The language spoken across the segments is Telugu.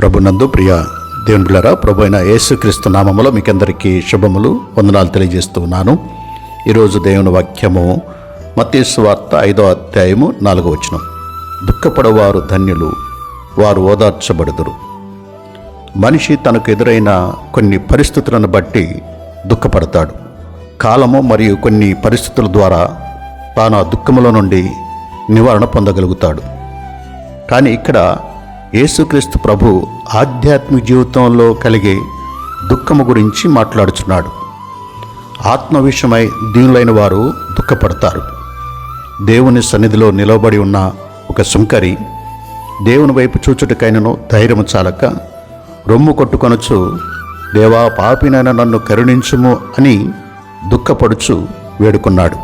ప్రభునందు ప్రియ దేవుని బిడ్డలారా, ప్రభు అయిన యేసుక్రీస్తు నామములో మీకందరికీ శుభములు, వందనాలు తెలియజేస్తూ ఉన్నాను. ఈరోజు దేవుని వాక్యము మత్తయి సువార్త 5వ అధ్యాయము 4వ వచనం. దుఃఖపడవారు ధన్యులు, వారు ఓదార్చబడుదురు. మనిషి తనకు ఎదురైన కొన్ని పరిస్థితులను బట్టి దుఃఖపడతాడు. కాలము మరియు కొన్ని పరిస్థితుల ద్వారా తాను ఆ దుఃఖముల నుండి నివారణ పొందగలుగుతాడు. కానీ ఇక్కడ యేసుక్రీస్తు ప్రభు ఆధ్యాత్మిక జీవితంలో కలిగే దుఃఖము గురించి మాట్లాడుచున్నాడు. ఆత్మ విషయమై దీనులైన వారు దుఃఖపడతారు. దేవుని సన్నిధిలో నిలబడి ఉన్న ఒక సుంకరి దేవుని వైపు చూచుటకైనను ధైర్యము చాలక రొమ్ము కొట్టుకొనొచ్చు, దేవా పాపినైన నన్ను కరుణించుము అని దుఃఖపడుచు వేడుకున్నాడు.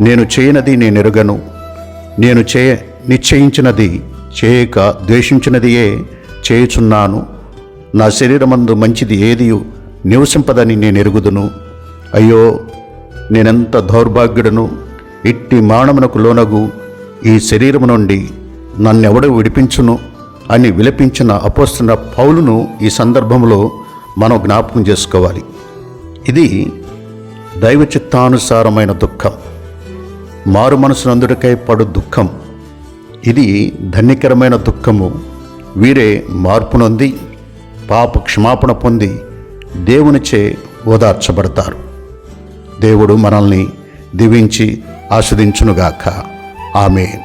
నేను చేయనది నేనెరుగను, నేను నిశ్చయించినది చేయక ద్వేషించినదియే చేయుచున్నాను. నా శరీరమందు మంచిది ఏది నివసింపదని నేను ఎరుగుదును. అయ్యో, నేనెంత దౌర్భాగ్యుడను! ఇట్టి మరణమునకు లోనగు ఈ శరీరము నుండి నన్నెవడు విడిపించును అని విలపించిన అపోస్తలుడైన పౌలును ఈ సందర్భంలో మనం జ్ఞాపకం చేసుకోవాలి. ఇది దైవ చిత్తానుసారమైన దుఃఖం, మారు మనసునందుడికై పడు దుఃఖం. ఇది ధన్యకరమైన దుఃఖము. వీరే మార్పు నొంది పాప క్షమాపణ పొంది దేవునిచే ఓదార్చబడతారు. దేవుడు మనల్ని దీవించి ఆస్వాదించునుగాక. ఆమేన్.